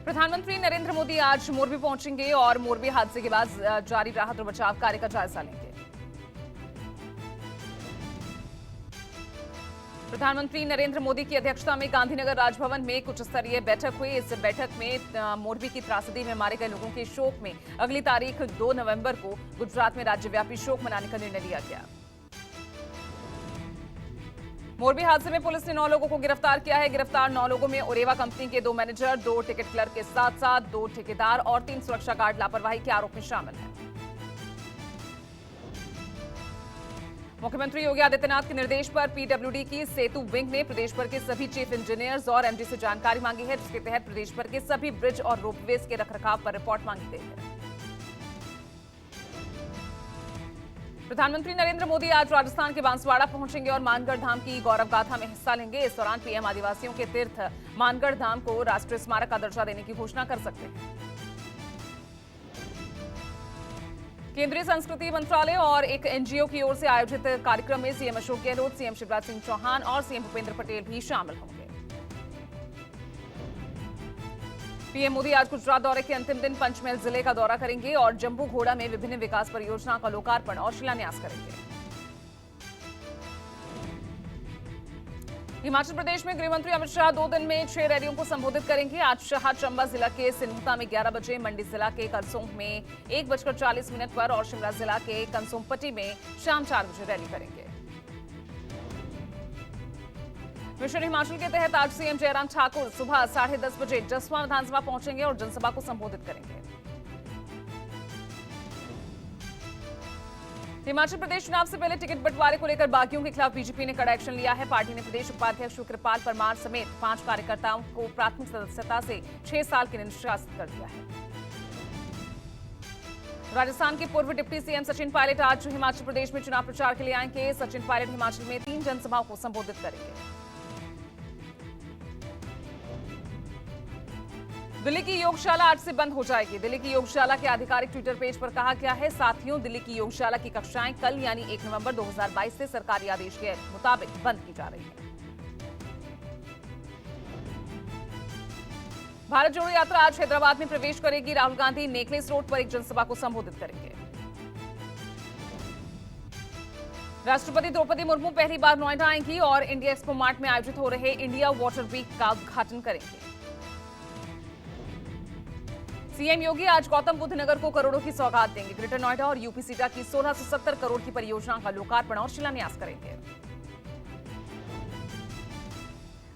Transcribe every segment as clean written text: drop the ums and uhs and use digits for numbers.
प्रधानमंत्री नरेंद्र मोदी आज मोरबी पहुंचेंगे और मोरबी हादसे के बाद जारी राहत और बचाव कार्य का जायजा लेंगे। प्रधानमंत्री नरेंद्र मोदी की अध्यक्षता में गांधीनगर राजभवन में उच्च स्तरीय बैठक हुई। इस बैठक में मोरबी की त्रासदी में मारे गए लोगों के शोक में अगली तारीख 2 नवंबर को गुजरात में राज्यव्यापी शोक मनाने का निर्णय लिया गया। मोरबी हादसे में पुलिस ने 9 लोगों को गिरफ्तार किया है। गिरफ्तार 9 लोगों में ओरेवा कंपनी के 2 मैनेजर, 2 टिकट क्लर्क के साथ साथ 2 ठेकेदार और 3 सुरक्षा गार्ड लापरवाही के आरोप में शामिल हैं। मुख्यमंत्री योगी आदित्यनाथ के निर्देश पर पीडब्ल्यूडी की सेतु विंग ने प्रदेश भर के सभी चीफ इंजीनियर्स और एमडी से जानकारी मांगी है, जिसके तहत प्रदेश भर के सभी ब्रिज और रोपवेज के रखरखाव पर रिपोर्ट मांगी गई है। प्रधानमंत्री नरेंद्र मोदी आज राजस्थान के बांसवाड़ा पहुंचेंगे और मानगढ़ धाम की गौरव गाथा में हिस्सा लेंगे। इस दौरान पीएम आदिवासियों के तीर्थ मानगढ़ धाम को राष्ट्रीय स्मारक का दर्जा देने की घोषणा कर सकते हैं। केंद्रीय संस्कृति मंत्रालय और एक एनजीओ की ओर से आयोजित कार्यक्रम में सीएम अशोक गहलोत, सीएम शिवराज सिंह चौहान और सीएम भूपेंद्र पटेल भी शामिल होंगे। पीएम मोदी आज गुजरात दौरे के अंतिम दिन पंचमहल जिले का दौरा करेंगे और जम्बू घोड़ा में विभिन्न विकास परियोजनाओं का लोकार्पण और शिलान्यास करेंगे। हिमाचल प्रदेश में गृहमंत्री अमित शाह 2 दिन में 6 रैलियों को संबोधित करेंगे। आज शाह चंबा जिला के सिन्हुता में 11 बजे, मंडी जिला के करसोग में 1:40 पर और शिमला जिला के कंसोमपट्टी में शाम 4 बजे रैली करेंगे। मिशन हिमाचल के तहत आज सीएम जयराम ठाकुर सुबह 10:30 बजे जसवां विधानसभा पहुंचेंगे और जनसभा को संबोधित करेंगे। हिमाचल प्रदेश चुनाव से पहले टिकट बंटवारे को लेकर बागियों के खिलाफ बीजेपी ने कड़ा एक्शन लिया है। पार्टी ने प्रदेश उपाध्यक्ष कृपाल परमार समेत 5 कार्यकर्ताओं को प्राथमिक सदस्यता से 6 साल के लिए निष्कासित कर दिया है। राजस्थान के पूर्व डिप्टी सीएम सचिन पायलट आज हिमाचल प्रदेश में चुनाव प्रचार के लिए आएंगे। सचिन पायलट हिमाचल में 3 जनसभाओं को संबोधित करेंगे। दिल्ली की योगशाला आज से बंद हो जाएगी। दिल्ली की योगशाला के आधिकारिक ट्विटर पेज पर कहा गया है, साथियों, दिल्ली की योगशाला की कक्षाएं कल यानी 1 नवंबर 2022 से सरकारी आदेश के मुताबिक बंद की जा रही है। भारत जोड़ो यात्रा आज हैदराबाद में प्रवेश करेगी। राहुल गांधी नेकलेस रोड पर एक जनसभा को संबोधित करेंगे। राष्ट्रपति द्रौपदी मुर्मू पहली बार नोएडा आएंगी और इंडिया एक्सपो मार्ट में आयोजित हो रहे इंडिया वाटर वीक का उद्घाटन करेंगे। सीएम योगी आज गौतम बुद्ध नगर को करोड़ों की सौगात देंगे। ग्रेटर नोएडा और यूपी सीटा की 1670 करोड़ की परियोजनाओं का लोकार्पण और शिलान्यास करेंगे।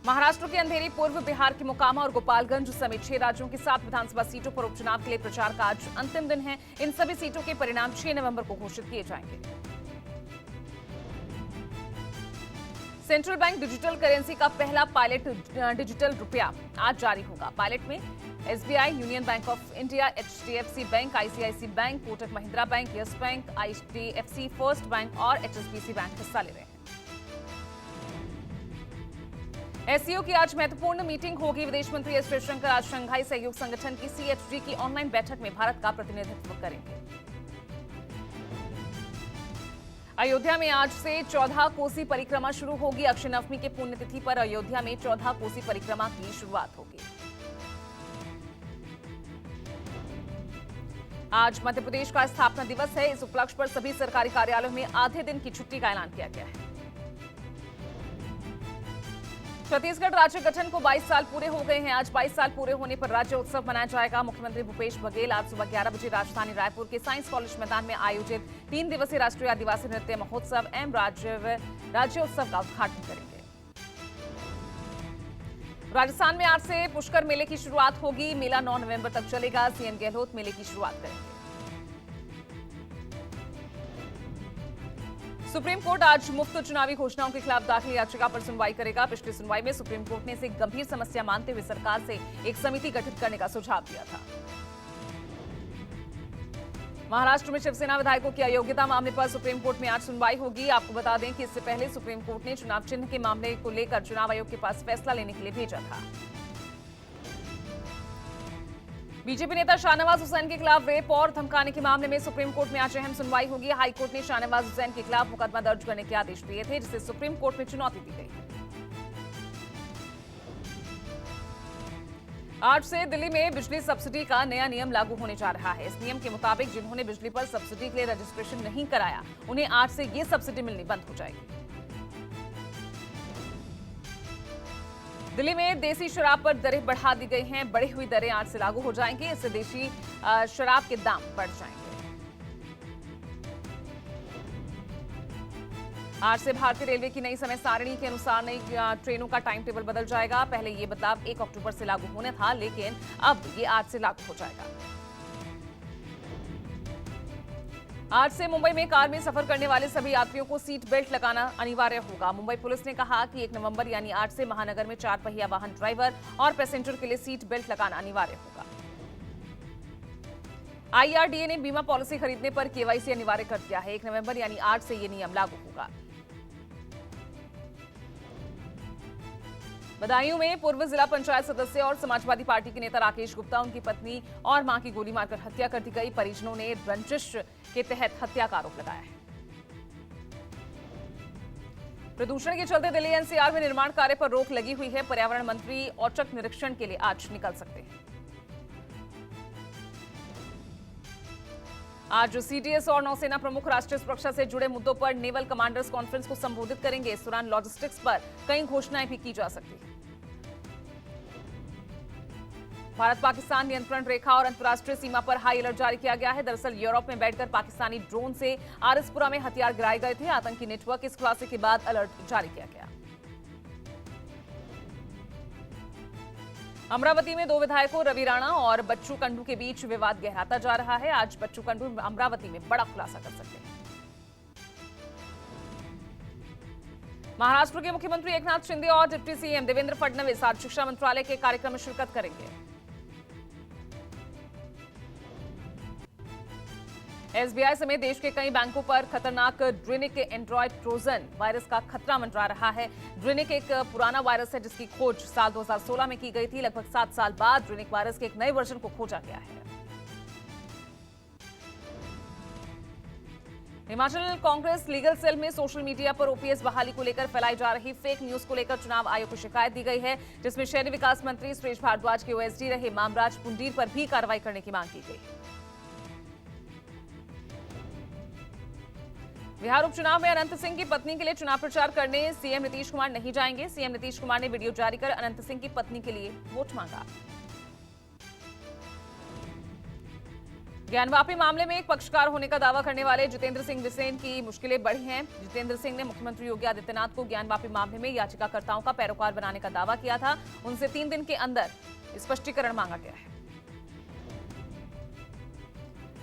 महाराष्ट्र के अंधेरी, पूर्व बिहार के मोकामा और गोपालगंज समेत 6 राज्यों की 7 विधानसभा सीटों पर उपचुनाव के लिए प्रचार का आज अंतिम दिन है। इन सभी सीटों के परिणाम 6 नवंबर को घोषित किए जाएंगे। सेंट्रल बैंक डिजिटल करेंसी का पहला पायलट डिजिटल रुपया आज जारी होगा। पायलट में SBI, Union Bank of India, HDFC Bank, ICIC Bank, Kotak Mahindra Bank, Yes Bank, IDFC First Bank और एचएसबीसी बैंक हिस्सा ले रहे हैं। एससीओ की आज महत्वपूर्ण मीटिंग होगी। विदेश मंत्री एस जयशंकर आज शंघाई सहयोग संगठन की सीएचडी की ऑनलाइन बैठक में भारत का प्रतिनिधित्व करेंगे। अयोध्या में आज से 14 कोसी परिक्रमा शुरू होगी। अक्षय नवमी के पुण्यतिथि पर अयोध्या में 14 कोसी परिक्रमा की शुरुआत होगी। आज मध्य प्रदेश का स्थापना दिवस है। इस उपलक्ष्य पर सभी सरकारी कार्यालयों में आधे दिन की छुट्टी का ऐलान किया गया है। छत्तीसगढ़ राज्य गठन को 22 साल पूरे हो गए हैं। आज 22 साल पूरे होने पर राज्य उत्सव मनाया जाएगा। मुख्यमंत्री भूपेश बघेल आज सुबह 11 बजे राजधानी रायपुर के साइंस कॉलेज मैदान में आयोजित 3 दिवसीय राष्ट्रीय आदिवासी नृत्य महोत्सव एवं राज्योत्सव का उद्घाटन करेंगे। राजस्थान में आज से पुष्कर मेले की शुरुआत होगी। मेला 9 नवंबर तक चलेगा। सीएम गहलोत मेले की शुरुआत करेंगे। सुप्रीम कोर्ट आज मुफ्त चुनावी घोषणाओं के खिलाफ दाखिल याचिका पर सुनवाई करेगा। पिछली सुनवाई में सुप्रीम कोर्ट ने इसे गंभीर समस्या मानते हुए सरकार से एक समिति गठित करने का सुझाव दिया था। महाराष्ट्र में शिवसेना विधायकों की अयोग्यता मामले पर सुप्रीम कोर्ट में आज सुनवाई होगी। आपको बता दें कि इससे पहले सुप्रीम कोर्ट ने चुनाव चिन्ह के मामले को लेकर चुनाव आयोग के पास फैसला लेने के लिए भेजा था। बीजेपी नेता शाहनवाज हुसैन के खिलाफ रेप और धमकाने के मामले में सुप्रीम कोर्ट में आज अहम सुनवाई होगी। हाईकोर्ट ने शाहनवाज हुसैन के खिलाफ मुकदमा दर्ज करने के आदेश दिए थे, जिसे सुप्रीम कोर्ट में चुनौती दी गई। आज से दिल्ली में बिजली सब्सिडी का नया नियम लागू होने जा रहा है। इस नियम के मुताबिक जिन्होंने बिजली पर सब्सिडी के लिए रजिस्ट्रेशन नहीं कराया, उन्हें आज से ये सब्सिडी मिलनी बंद हो जाएगी। दिल्ली में देसी शराब पर दरें बढ़ा दी गई हैं। बढ़ी हुई दरें आज से लागू हो जाएंगी। इससे देसी शराब के दाम बढ़ जाएंगे। आज से भारतीय रेलवे की नई समय सारणी के अनुसार नई ट्रेनों का टाइम टेबल बदल जाएगा। पहले ये बदलाव 1 अक्टूबर से लागू होने था, लेकिन अब ये आज से लागू हो जाएगा। आज से मुंबई में कार में सफर करने वाले सभी यात्रियों को सीट बेल्ट लगाना अनिवार्य होगा। मुंबई पुलिस ने कहा कि 1 नवंबर यानी आज से महानगर में 4 पहिया वाहन ड्राइवर और पैसेंजर के लिए सीट बेल्ट लगाना अनिवार्य होगा। IRDA ने बीमा पॉलिसी खरीदने पर KYC अनिवार्य कर दिया है। 1 नवंबर यानी आज से ये नियम लागू होगा। बदायूं में पूर्व जिला पंचायत सदस्य और समाजवादी पार्टी के नेता राकेश गुप्ता, उनकी पत्नी और मां की गोली मारकर हत्या कर दी गई। परिजनों ने रंजिश के तहत हत्या का आरोप लगाया है। प्रदूषण के चलते दिल्ली NCR में निर्माण कार्य पर रोक लगी हुई है। पर्यावरण मंत्री औचक निरीक्षण के लिए आज निकल सकते हैं। आज CDS और नौसेना प्रमुख राष्ट्रीय सुरक्षा से जुड़े मुद्दों पर नेवल कमांडर्स कॉन्फ्रेंस को संबोधित करेंगे। इस दौरान लॉजिस्टिक्स पर कई घोषणाएं भी की जा सकती हैं। भारत पाकिस्तान नियंत्रण रेखा और अंतर्राष्ट्रीय सीमा पर हाई अलर्ट जारी किया गया है। दरअसल यूरोप में बैठकर पाकिस्तानी ड्रोन से आरएसपुरा में हथियार गिराए गए थे। आतंकी नेटवर्क के इस खुलासे के बाद अलर्ट जारी किया गया। अमरावती में 2 विधायकों रवि राणा और बच्चू कंडू के बीच विवाद गहराता जा रहा है। आज बच्चू कंडू अमरावती में बड़ा खुलासा कर सकते हैं। महाराष्ट्र के मुख्यमंत्री एकनाथ शिंदे और डिप्टी CM देवेंद्र फडणवीस आज शिक्षा मंत्रालय के कार्यक्रम में शिरकत करेंगे। SBI समेत देश के कई बैंकों पर खतरनाक ड्रिनिक एंड्रॉयड ट्रोजन वायरस का खतरा मंडरा रहा है। ड्रिनिक एक पुराना वायरस है जिसकी खोज साल 2016 में की गई थी। लगभग 7 साल बाद ड्रिनिक वायरस के एक नए वर्जन को खोजा गया है। हिमाचल कांग्रेस लीगल सेल में सोशल मीडिया पर OPS बहाली को लेकर फैलाई जा रही फेक न्यूज को लेकर चुनाव आयोग को शिकायत दी गई है, जिसमें शहरी विकास मंत्री सुरेश भारद्वाज के OSD रहे मामराज पुंडीर पर भी कार्रवाई करने की मांग की गई। बिहार उपचुनाव में अनंत सिंह की पत्नी के लिए चुनाव प्रचार करने CM नीतीश कुमार नहीं जाएंगे। CM नीतीश कुमार ने वीडियो जारी कर अनंत सिंह की पत्नी के लिए वोट मांगा। ज्ञानवापी मामले में एक पक्षकार होने का दावा करने वाले जितेंद्र सिंह बिसेन की मुश्किलें बढ़ी हैं। जितेंद्र सिंह ने मुख्यमंत्री योगी आदित्यनाथ को ज्ञानवापी मामले में याचिकाकर्ताओं का पैरोकार बनाने का दावा किया था। उनसे 3 दिन के अंदर स्पष्टीकरण मांगा गया है।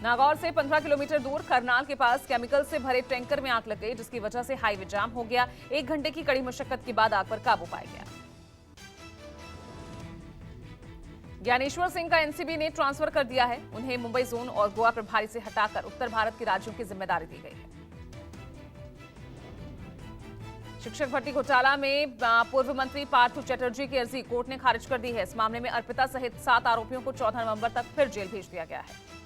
नागौर से 15 किलोमीटर दूर करनाल के पास केमिकल से भरे टैंकर में आग लग गई, जिसकी वजह से हाईवे जाम हो गया। 1 घंटे की कड़ी मशक्कत के बाद आग पर काबू पाया गया। ज्ञानेश्वर सिंह का NCB ने ट्रांसफर कर दिया है। उन्हें मुंबई जोन और गोवा प्रभारी से हटाकर उत्तर भारत के राज्यों की जिम्मेदारी दी गई है। शिक्षक भर्ती घोटाला में पूर्व मंत्री पार्थ चटर्जी की अर्जी कोर्ट ने खारिज कर दी है। इस मामले में अर्पिता सहित 7 आरोपियों को 14 नवंबर तक फिर जेल भेज दिया गया है।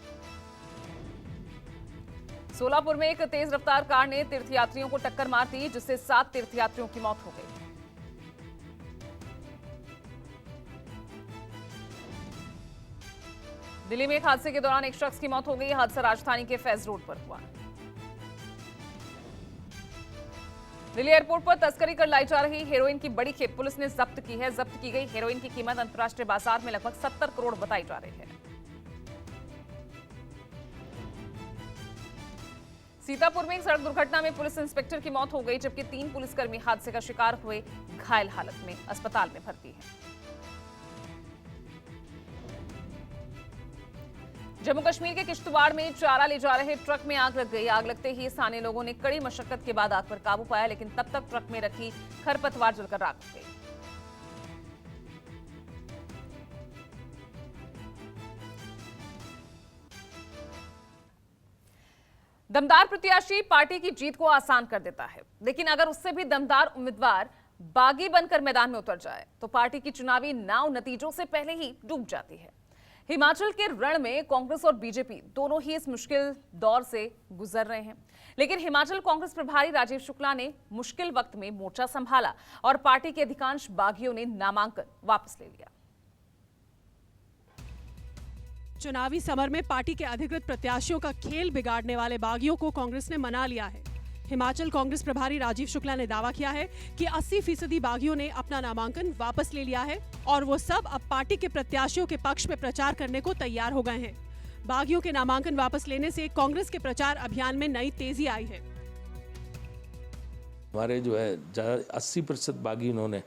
सोलापुर में एक तेज रफ्तार कार ने तीर्थयात्रियों को टक्कर मार दी, जिससे 7 तीर्थयात्रियों की मौत हो गई। दिल्ली में एक हादसे के दौरान एक शख्स की मौत हो गई। हादसा राजधानी के फैज रोड पर हुआ। दिल्ली एयरपोर्ट पर तस्करी कर लाई जा रही हेरोइन की बड़ी खेप पुलिस ने जब्त की है। जब्त की गई हेरोइन की कीमत अंतर्राष्ट्रीय बाजार में लगभग 70 करोड़ बताई जा रही है। सीतापुर में एक सड़क दुर्घटना में पुलिस इंस्पेक्टर की मौत हो गई, जबकि 3 पुलिसकर्मी हादसे का शिकार हुए, घायल हालत में अस्पताल में भर्ती हैं। जम्मू कश्मीर के किश्तवाड़ में चारा ले जा रहे ट्रक में आग लग गई। आग लगते ही स्थानीय लोगों ने कड़ी मशक्कत के बाद आग पर काबू पाया, लेकिन तब तक ट्रक में रखी खरपतवार जलकर राख हो गई। दमदार प्रत्याशी पार्टी की जीत को आसान कर देता है, लेकिन अगर उससे भी दमदार उम्मीदवार बागी बनकर मैदान में उतर जाए तो पार्टी की चुनावी नाव नतीजों से पहले ही डूब जाती है। हिमाचल के रण में कांग्रेस और बीजेपी दोनों ही इस मुश्किल दौर से गुजर रहे हैं, लेकिन हिमाचल कांग्रेस प्रभारी राजीव शुक्ला ने मुश्किल वक्त में मोर्चा संभाला और पार्टी के अधिकांश बागियों ने नामांकन वापस ले लिया। चुनावी समर में पार्टी के अधिकृत प्रत्याशियों का खेल बिगाड़ने वाले बागियों को कांग्रेस ने मना लिया है। हिमाचल कांग्रेस प्रभारी राजीव शुक्ला ने दावा किया है कि 80% बागियों ने अपना नामांकन वापस ले लिया है और वो सब अब पार्टी के प्रत्याशियों के पक्ष में प्रचार करने को तैयार हो गए हैं। बागियों के नामांकन वापस लेने से कांग्रेस के प्रचार अभियान में नई तेजी आई है। हमारे जो है 80% बागी उन्होंने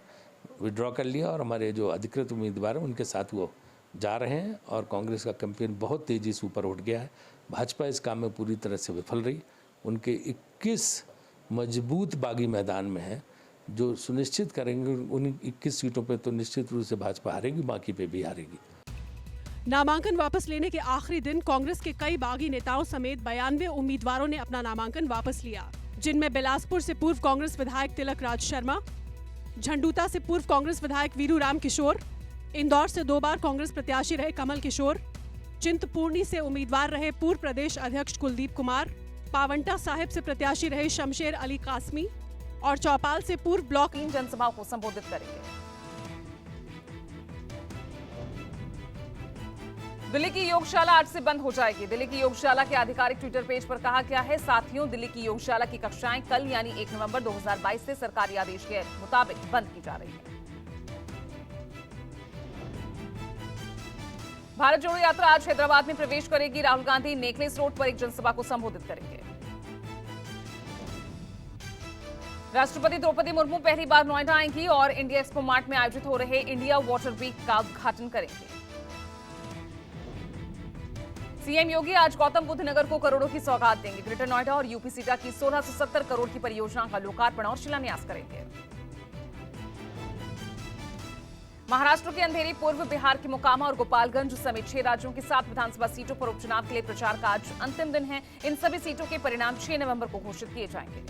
विड्रॉ कर लिया और हमारे जो अधिकृत उम्मीदवार हैं उनके साथ वो जा रहे हैं और कांग्रेस का कैंपेन बहुत तेजी से ऊपर उठ गया है। भाजपा इस काम में पूरी तरह से विफल रही। उनके 21 मजबूत बागी मैदान में हैं जो सुनिश्चित करेंगे उन 21 सीटों पे तो निश्चित रूप से भाजपा हारेगी, बाकी पे भी हारेगी। नामांकन वापस लेने के आखिरी दिन कांग्रेस के कई बागी नेताओं समेत 92 उम्मीदवारों ने अपना नामांकन वापस लिया, जिनमें बिलासपुर से पूर्व कांग्रेस विधायक तिलक राज शर्मा, झंडूता से पूर्व कांग्रेस विधायक वीरू राम किशोर, इंदौर से 2 बार कांग्रेस प्रत्याशी रहे कमल किशोर, चिंतपूर्णी से उम्मीदवार रहे पूर्व प्रदेश अध्यक्ष कुलदीप कुमार, पावंटा साहिब से प्रत्याशी रहे शमशेर अली कासमी और चौपाल से पूर्व ब्लॉक 3 जनसभाओं को संबोधित करेंगे। दिल्ली की योगशाला आज से बंद हो जाएगी। दिल्ली की योगशाला के आधिकारिक ट्विटर पेज पर कहा गया है, साथियों, दिल्ली की योगशाला की कक्षाएं कल यानी 1 नवंबर 2022 से सरकारी आदेश के मुताबिक बंद की जा रही है। भारत जोड़ो यात्रा आज हैदराबाद में प्रवेश करेगी। राहुल गांधी नेकलेस रोड पर एक जनसभा को संबोधित करेंगे। राष्ट्रपति द्रौपदी मुर्मू पहली बार नोएडा आएंगी और इंडिया एक्सपो मार्ट में आयोजित हो रहे इंडिया वाटर वीक का उद्घाटन करेंगे। सीएम योगी आज गौतम बुद्ध नगर को करोड़ों की सौगात देंगे। ग्रेटर नोएडा और यूपी सीटा की 1670 करोड़ की परियोजना का लोकार्पण और शिलान्यास करेंगे। महाराष्ट्र के अंधेरी, पूर्व बिहार के मोकामा और गोपालगंज समेत 6 राज्यों की 7 विधानसभा सीटों पर उपचुनाव के लिए प्रचार का आज अंतिम दिन है। इन सभी सीटों के परिणाम 6 नवंबर को घोषित किए जाएंगे।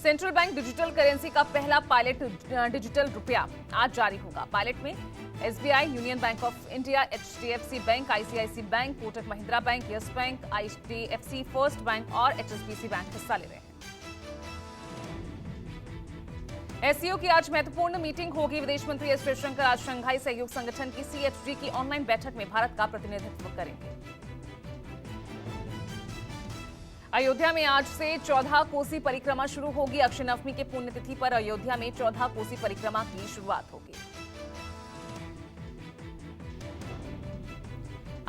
सेंट्रल बैंक डिजिटल करेंसी का पहला पायलट डिजिटल रुपया आज जारी होगा। पायलट में SBI, Union Bank of India, HDFC Bank, ICIC Bank, Kotak Mahindra Bank, Yes Bank, IDFC First Bank और एचएसबीसी बैंक हिस्सा ले रहे हैं। एससीओ की आज महत्वपूर्ण मीटिंग होगी। विदेश मंत्री एस जयशंकर आज शंघाई सहयोग संगठन की सीएचडी की ऑनलाइन बैठक में भारत का प्रतिनिधित्व करेंगे। अयोध्या में आज से 14 कोसी परिक्रमा शुरू होगी। अक्षय नवमी के पुण्यतिथि पर अयोध्या में 14 कोसी परिक्रमा की शुरुआत होगी।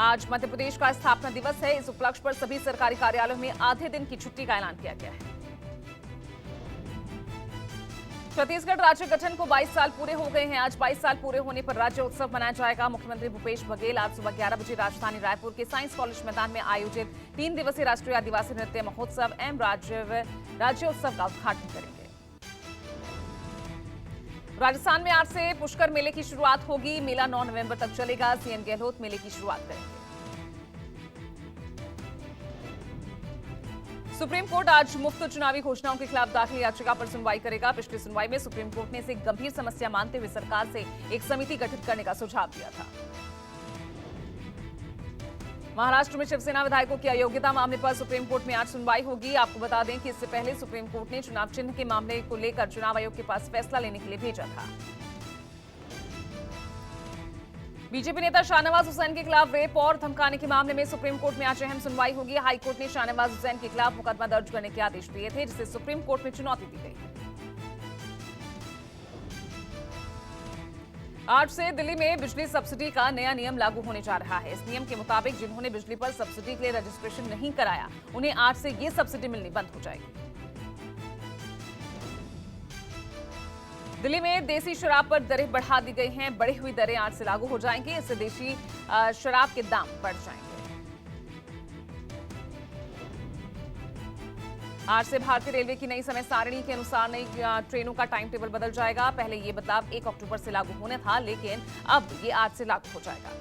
आज मध्य प्रदेश का स्थापना दिवस है। इस उपलक्ष्य पर सभी सरकारी कार्यालयों में आधे दिन की छुट्टी का ऐलान किया गया है। छत्तीसगढ़ राज्य गठन को 22 साल पूरे हो गए हैं। आज 22 साल पूरे होने पर राज्य उत्सव मनाया जाएगा। मुख्यमंत्री भूपेश बघेल आज सुबह 11 बजे राजधानी रायपुर के साइंस कॉलेज मैदान में आयोजित 3 दिवसीय राष्ट्रीय आदिवासी नृत्य महोत्सव एवं राज्योत्सव का उद्घाटन करेंगे। राजस्थान में आज से पुष्कर मेले की शुरुआत होगी। मेला 9 नवंबर तक चलेगा। सीएम गहलोत मेले की शुरुआत करेंगे। सुप्रीम कोर्ट आज मुफ्त चुनावी घोषणाओं के खिलाफ दाखिल याचिका पर सुनवाई करेगा। पिछली सुनवाई में सुप्रीम कोर्ट ने इसे गंभीर समस्या मानते हुए सरकार से एक समिति गठित करने का सुझाव दिया था। महाराष्ट्र में शिवसेना विधायकों की अयोग्यता मामले पर सुप्रीम कोर्ट में आज सुनवाई होगी। आपको बता दें कि इससे पहले सुप्रीम कोर्ट ने चुनाव चिन्ह के मामले को लेकर चुनाव आयोग के पास फैसला लेने के लिए भेजा था। बीजेपी नेता शाहनवाज हुसैन के खिलाफ रेप और धमकाने के मामले में सुप्रीम कोर्ट में आज अहम सुनवाई होगी। हाईकोर्ट ने शाहनवाज हुसैन के खिलाफ मुकदमा दर्ज करने के आदेश दिए थे, जिसे सुप्रीम कोर्ट में चुनौती दी गई। आज से दिल्ली में बिजली सब्सिडी का नया नियम लागू होने जा रहा है। इस नियम के मुताबिक जिन्होंने बिजली पर सब्सिडी के लिए रजिस्ट्रेशन नहीं कराया, उन्हें आज से ये सब्सिडी मिलनी बंद हो जाएगी। दिल्ली में देसी शराब पर दरें बढ़ा दी गई हैं। बढ़ी हुई दरें आज से लागू हो जाएंगी। इससे देसी शराब के दाम बढ़ जाएंगे। आज से भारतीय रेलवे की नई समय सारणी के अनुसार नई ट्रेनों का टाइम टेबल बदल जाएगा। पहले ये बदलाव 1 अक्टूबर से लागू होने था, लेकिन अब ये आज से लागू हो जाएगा।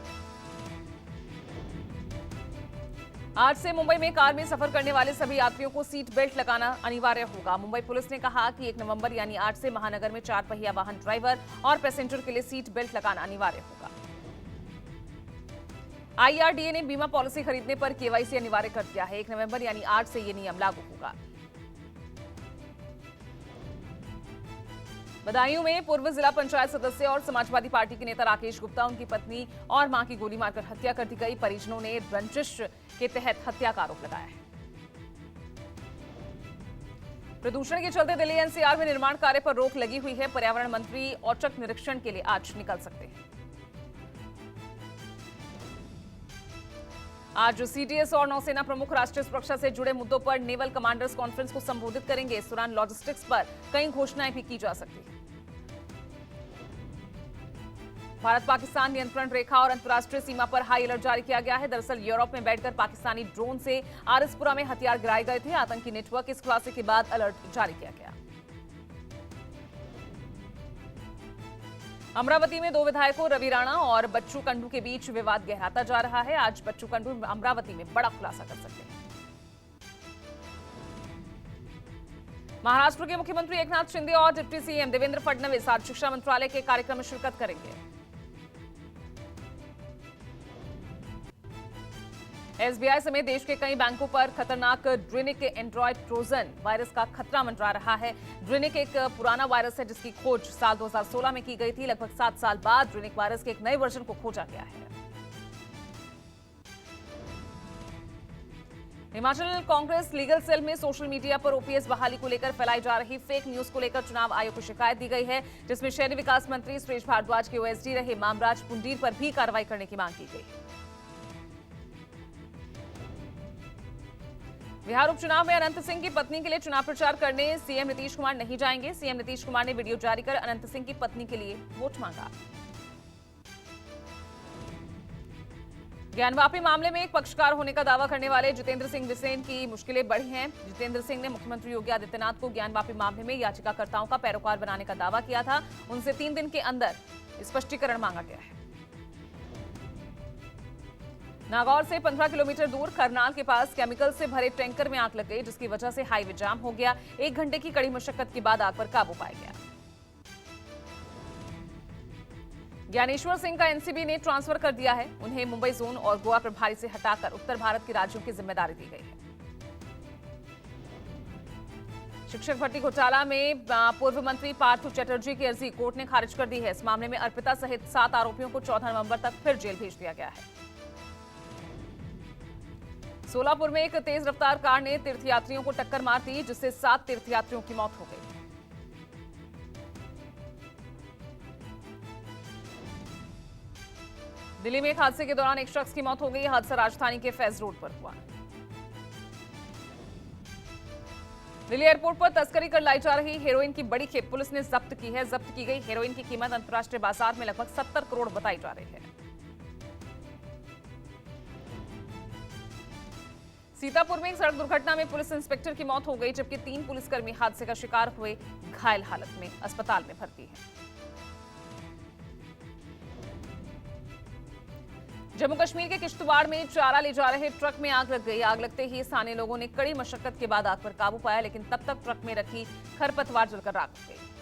आज से मुंबई में कार में सफर करने वाले सभी यात्रियों को सीट बेल्ट लगाना अनिवार्य होगा। मुंबई पुलिस ने कहा कि 1 नवंबर यानी आज से महानगर में 4 पहिया वाहन ड्राइवर और पैसेंजर के लिए सीट बेल्ट लगाना अनिवार्य होगा। आईआरडीए ने बीमा पॉलिसी खरीदने पर केवाईसी अनिवार्य कर दिया है। 1 नवंबर यानी आज से ये नियम लागू होगा। बदायूं में पूर्व जिला पंचायत सदस्य और समाजवादी पार्टी के नेता राकेश गुप्ता, उनकी पत्नी और मां की गोली मारकर हत्या कर दी गई। परिजनों ने रंजिश के तहत हत्या का आरोप लगाया है। प्रदूषण के चलते दिल्ली एनसीआर में निर्माण कार्य पर रोक लगी हुई है। पर्यावरण मंत्री औचक निरीक्षण के लिए आज निकल सकते हैं। आज सीडीएस और नौसेना प्रमुख राष्ट्रीय सुरक्षा से जुड़े मुद्दों पर नेवल कमांडर्स कॉन्फ्रेंस को संबोधित करेंगे। इस दौरान लॉजिस्टिक्स पर कई घोषणाएं भी की जा सकती हैं। भारत पाकिस्तान नियंत्रण रेखा और अंतर्राष्ट्रीय सीमा पर हाई अलर्ट जारी किया गया है। दरअसल यूरोप में बैठकर पाकिस्तानी ड्रोन से आरएसपुरा में हथियार गिराए गए थे। आतंकी नेटवर्क इस खुलासे के बाद अलर्ट जारी किया गया। अमरावती में दो विधायकों रवि राणा और बच्चू कंडू के बीच विवाद गहराता जा रहा है। आज बच्चू कंडू अमरावती में बड़ा खुलासा कर सकते हैं। महाराष्ट्र के मुख्यमंत्री एकनाथ शिंदे और डिप्टी सीएम देवेंद्र फडणवीस आज शिक्षा मंत्रालय के कार्यक्रम में शिरकत करेंगे। एसबीआई समेत देश के कई बैंकों पर खतरनाक ड्रिनिक एंड्रॉयड ट्रोजन वायरस का खतरा मंडरा रहा है। ड्रिनिक एक पुराना वायरस है जिसकी खोज साल 2016 में की गई थी। लगभग 7 साल बाद ड्रिनिक वायरस के एक नए वर्जन को खोजा गया है। हिमाचल कांग्रेस लीगल सेल में सोशल मीडिया पर ओपीएस बहाली को लेकर फैलाई जा रही फेक न्यूज को लेकर चुनाव आयोग को शिकायत दी गई है, जिसमें शहरी विकास मंत्री सुरेश भारद्वाज के ओएसडी रहे मामराज पुंडीर पर भी कार्रवाई करने की मांग की गई। बिहार उपचुनाव में अनंत सिंह की पत्नी के लिए चुनाव प्रचार करने सीएम नीतीश कुमार नहीं जाएंगे। सीएम नीतीश कुमार ने वीडियो जारी कर अनंत सिंह की पत्नी के लिए वोट मांगा। ज्ञानवापी मामले में एक पक्षकार होने का दावा करने वाले जितेंद्र सिंह बिसेन की मुश्किलें बढ़ी हैं। जितेंद्र सिंह ने मुख्यमंत्री योगी आदित्यनाथ को ज्ञानवापी मामले में याचिकाकर्ताओं का पैरोकार बनाने का दावा किया था। उनसे 3 दिन के अंदर स्पष्टीकरण मांगा गया है। नागौर से 15 किलोमीटर दूर करनाल के पास केमिकल से भरे टैंकर में आग लग गई, जिसकी वजह से हाईवे जाम हो गया। 1 घंटे की कड़ी मशक्कत के बाद आग पर काबू पाया गया। ज्ञानेश्वर सिंह का एनसीबी ने ट्रांसफर कर दिया है। उन्हें मुंबई जोन और गोवा प्रभारी से हटाकर उत्तर भारत के राज्यों की जिम्मेदारी दी गई है। शिक्षक भर्ती घोटाला में पूर्व मंत्री पार्थ चटर्जी की अर्जी कोर्ट ने खारिज कर दी है। इस मामले में अर्पिता सहित 7 आरोपियों को 14 नवंबर तक फिर जेल भेज दिया गया है। सोलापुर में एक तेज रफ्तार कार ने तीर्थयात्रियों को टक्कर मार दी, जिससे 7 तीर्थयात्रियों की मौत हो गई। दिल्ली में एक हादसे के दौरान एक शख्स की मौत हो गई। हादसा राजधानी के फैज रोड पर हुआ। दिल्ली एयरपोर्ट पर तस्करी कर लाई जा रही हेरोइन की बड़ी खेप पुलिस ने जब्त की है। जब्त की गई हेरोइन की कीमत अंतर्राष्ट्रीय बाजार में लगभग 70 करोड़ बताई जा रही है। सीतापुर में एक सड़क दुर्घटना में पुलिस इंस्पेक्टर की मौत हो गई, जबकि 3 पुलिसकर्मी हादसे का शिकार हुए, घायल हालत में अस्पताल में भर्ती हैं। जम्मू कश्मीर के किश्तवाड़ में चारा ले जा रहे ट्रक में आग लग गई। आग लगते ही स्थानीय लोगों ने कड़ी मशक्कत के बाद आग पर काबू पाया, लेकिन तब तक ट्रक में रखी खरपतवार जलकर राख हो गई।